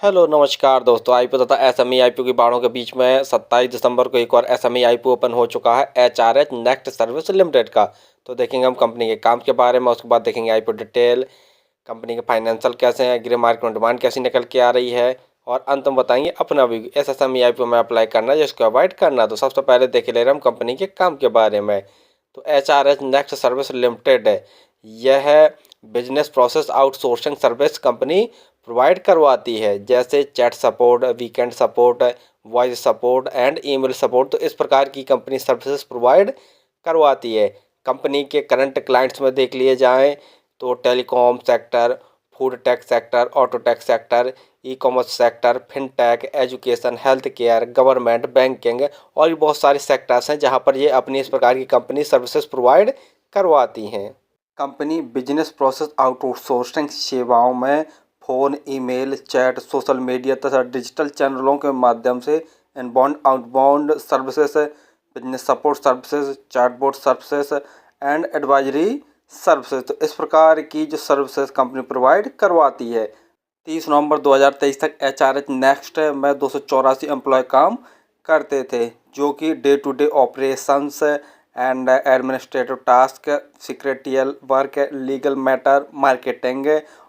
Hello नमस्कार दोस्तों। IPO तथा एसएमई आईपीओ की बाड़ों के बीच में 27 दिसंबर को एक और एसएमई आईपीओ ओपन हो चुका है एचआरएच नेक्स्ट सर्विस लिमिटेड का। तो देखेंगे हम कंपनी के काम के बारे में, उसके बाद देखेंगे आईपीओ डिटेल, कंपनी के फाइनेंशियल कैसे हैं, ग्रे मार्केट में डिमांड कैसी निकल के आ रही है, और अंत में बताएंगे अपना भी इस एसएमई आईपीओ में अप्लाई करना है या इसको अवॉइड करना। तो सबसे पहले देख ले रहे हम कंपनी के काम के बारे में। तो एचआरएच नेक्स्ट सर्विस लिमिटेड है, यह business process outsourcing service company provide करवाती है, जैसे chat support, weekend support, voice support and email support. तो इस प्रकार की कंपनी सर्विसेज प्रोवाइड करवाती है। कंपनी के करंट क्लाइंट्स में देख लिए जाएं तो telecom sector, food tech sector, auto tech sector, e commerce sector, fintech, education, health care, government, banking और भी बहुत सारे सेक्टर्स हैं जहां पर ये अपनी इस प्रकार की कंपनी सर्विसेज प्रोवाइड करवाती हैं। कंपनी बिजनेस प्रोसेस आउटसोर्सिंग सेवाओं में phone, email, chat, social media तथा डिजिटल चैनलों के माध्यम से inbound outbound services, business support services, chatbot services and advisory services, तो इस प्रकार की जो सर्विसेज कंपनी प्रोवाइड करवाती है। 30 नवंबर 2023 तक एचआरएच नेक्स्ट में 284 एम्प्लॉय काम करते थे, जो कि day to day operations and administrative task, secretarial work, legal matter, marketing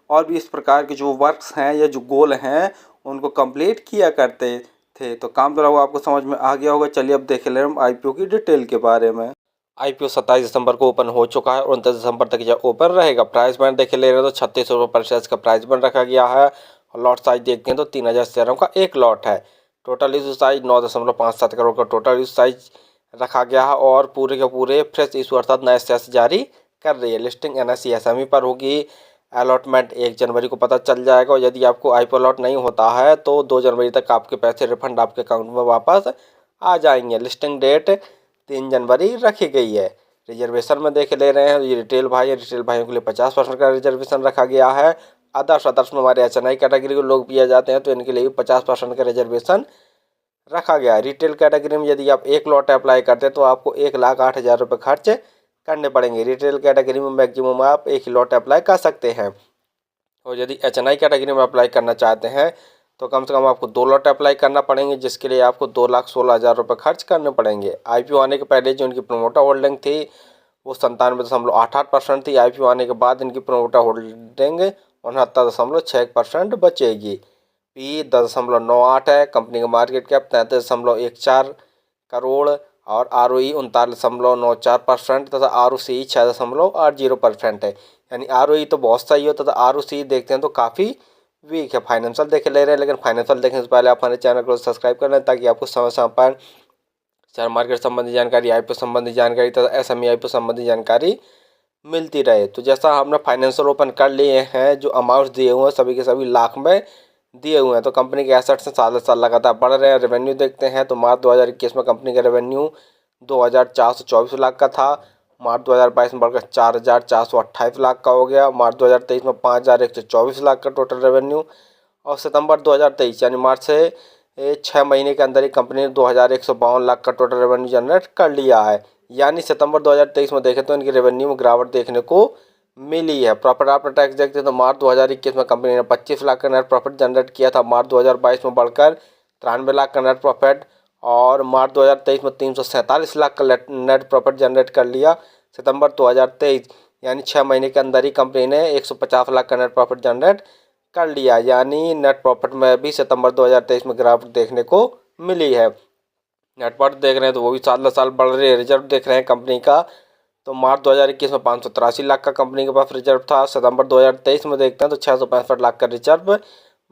और भी इस प्रकार के जो वर्क्स हैं या जो गोल हैं उनको कंप्लीट किया करते थे। तो काम तो आपको समझ में आ गया होगा। चलिए अब देख ले हम आईपीओ की डिटेल के बारे में। आईपीओ 27 दिसंबर को ओपन हो चुका है और 29 दिसंबर तक यह ओपन रहेगा। प्राइस बैंड देख ले रहे हैं तो 36 रुपये पर शेयर का प्राइस बैंड रखा गया है और लॉट साइज देखते हैं तो 3000 शेयरों का एक लॉट है। टोटल इशू साइज 9.57 करोड़ का टोटल इशू साइज रखा गया है और पूरे के पूरे फ्रेश इशू अर्थात नए शेयर जारी कर रही है। लिस्टिंग एनएसई एसएमई पर होगी। अलॉटमेंट 1 जनवरी को पता चल जाएगा और यदि आपको आईपीओ अलॉट नहीं होता है तो 2 जनवरी तक आपके पैसे रिफंड आपके अकाउंट में वापस आ जाएंगे। लिस्टिंग डेट 3 जनवरी रखी गई है। रिजर्वेशन में देख ले रहे हैं, ये रिटेल भाई है, रिटेल भाइयों के लिए 50% का रिजर्वेशन रखा गया है। अदर्स में हमारे एचएनआई कैटेगरी के लोग भी आ जाते हैं तो इनके लिए भी 50% का रिजर्वेशन रखा गया है। रिटेल कैटेगरी में यदि आप एक लॉट अप्लाई करते हैं तो आपको 1,08,000 रुपये खर्च करने पड़ेंगे। रिटेल कैटेगरी में मैक्सिमम आप एक ही लॉट अप्लाई कर सकते हैं और यदि एचएनआई कैटेगरी में अप्लाई करना चाहते हैं तो कम से कम आपको 2 लॉट अप्लाई करना पड़ेंगे, जिसके लिए आपको 2,16,000 रुपये खर्च करने पड़ेंगे। आईपीओ आने के पहले जो इनकी प्रोमोटर होल्डिंग थी वो 97.88% थी। आईपीओ आने के बाद इनकी प्रोमोटर होल्डिंग 69.6% बचेगी। पी 10.98 है। कंपनी का मार्केट कैप 33.14 करोड़ और आरओई 39.94% तथा आरओसी 6.80% है। यानी आरओई तो बहुत सही हो तथा आरओसी देखते हैं तो काफ़ी वीक है। फाइनेंशियल देख ले रहे हैं, लेकिन फाइनेंशियल देखने से पहले आप हमारे चैनल को सब्सक्राइब कर लें ताकि आपको समय समय पर शेयर मार्केट संबंधी जानकारी, आईपीओ संबंधी जानकारी तथा एसएमई आईपीओ संबंधी जानकारी मिलती रहे। तो जैसा हमने फाइनेंशियल ओपन कर लिए हैं, जो अमाउंट दिए हुए हैं सभी के सभी लाख में दिए हुए हैं। तो कंपनी के एसेट्स साल साल लगातार बढ़ रहे हैं। रेवेन्यू देखते हैं तो मार्च 2021 में कंपनी का रेवेन्यू 2,424 लाख का था। मार्च 2022 में बढ़कर 4,428 लाख का हो गया। मार्च 2023 में 5,124 लाख का टोटल रेवेन्यू और सितंबर 2023 यानी मार्च से 6 महीने के अंदर ही कंपनी ने 2,152 लाख का टोटल रेवेन्यू जनरेट कर लिया है। यानी सितंबर 2023 में देखें तो इनकी रेवेन्यू में गिरावट देखने को मिली है। प्रॉफिट आफ्टर टैक्स देखते हैं तो मार्च 2021 में कंपनी ने 25 लाख का नेट प्रॉफिट जनरेट किया था। मार्च 2022 में बढ़कर 93 लाख का नेट प्रॉफिट और मार्च 2023 में 347 लाख का नेट प्रॉफिट जनरेट कर लिया। सितंबर 2023 यानी 6 महीने के अंदर ही कंपनी ने 150 लाख का नेट प्रॉफिट जनरेट कर लिया। यानी नेट प्रॉफिट में भी सितंबर 2023 में गिरावट देखने को मिली है। नेट प्रॉफिट देख रहे हैं तो वो भी साल साल बढ़ रही है। रिजर्व देख रहे हैं कंपनी का तो मार्च 2021 में 583 लाख का कंपनी के पास रिजर्व था। सितंबर 2023 में देखते हैं तो 665 लाख का रिजर्व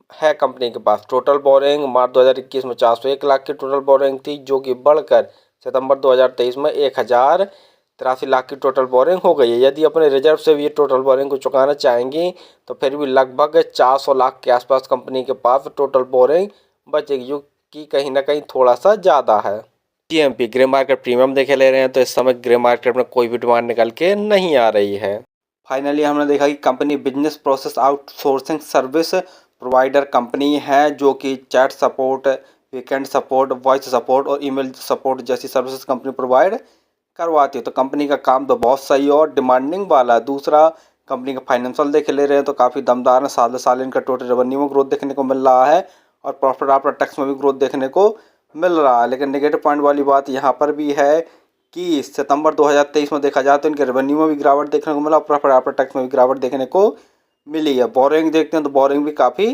है कंपनी के पास। टोटल बोरिंग मार्च 2021 में 401 लाख की टोटल बोरिंग थी, जो कि बढ़कर सितंबर 2023 में 1,083 लाख की टोटल बोरिंग हो गई है। यदि अपने रिजर्व से भी ये टोटल बोरिंग को चुकाना चाहेंगी तो फिर भी लगभग 400 लाख के आसपास कंपनी के पास टोटल बोरिंग बचेगी, जो कि कहीं ना कहीं थोड़ा सा ज़्यादा है। जीएमपी ग्रे मार्केट प्रीमियम देखे ले रहे हैं तो इस समय ग्रे मार्केट में कोई भी डिमांड निकल के नहीं आ रही है। फाइनली हमने देखा कि company business process outsourcing service provider company है, जो कि chat support, weekend support, voice support और ईमेल सपोर्ट जैसी सर्विसेज कंपनी प्रोवाइड करवाती है। तो कंपनी का काम तो बहुत सही और डिमांडिंग वाला है। दूसरा, कंपनी का फाइनेंशियल देख ले रहे हैं तो काफ़ी दमदार है। साल साल इनका टोटल रेवेन्यू में ग्रोथ देखने को मिल रहा है और प्रॉफिट आफ्टर टैक्स में भी ग्रोथ देखने को मिल रहा है। लेकिन नेगेटिव पॉइंट वाली बात यहाँ पर भी है कि सितंबर 2023 में देखा जाए तो इनके रेवेन्यू में भी गिरावट देखने को मिला और प्रॉफिट आफ्टर टैक्स में भी गिरावट देखने को मिली है। बोरिंग देखते हैं तो बोरिंग भी काफ़ी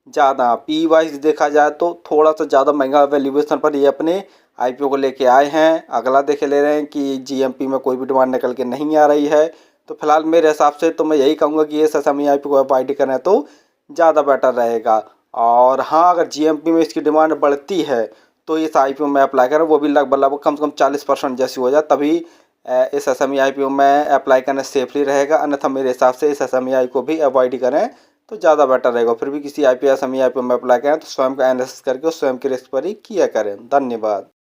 ज़्यादा, पी वाइज देखा जाए तो थोड़ा सा ज़्यादा महंगा वैल्यूएशन पर ये अपने आईपीओ को लेके आए हैं। अगला देख ले रहे हैं कि जीएमपी में कोई भी डिमांड निकल के नहीं आ रही है। तो फिलहाल मेरे हिसाब से तो मैं यही कहूँगा कि ये एसएसएमई आईपीओ को बाई करें तो ज़्यादा बेटर रहेगा। और हाँ, अगर जीएमपी में इसकी डिमांड बढ़ती है तो इस आईपीओ में अप्लाई करें, वो भी लगभग कम से कम 40% जैसी हो जाए, तभी इस एसएसएमई आईपीओ में अप्लाई करना सेफली रहेगा। अन्यथा मेरे हिसाब से इस एसएसएमई को भी अवॉइड करें तो ज़्यादा बेटर रहेगा। फिर भी किसी आईपीओ एसएसएमई आईपीओ में अप्लाई करें तो स्वयं का एनालिसिस करके स्वयं के रिस्क पर ही किया करें। धन्यवाद।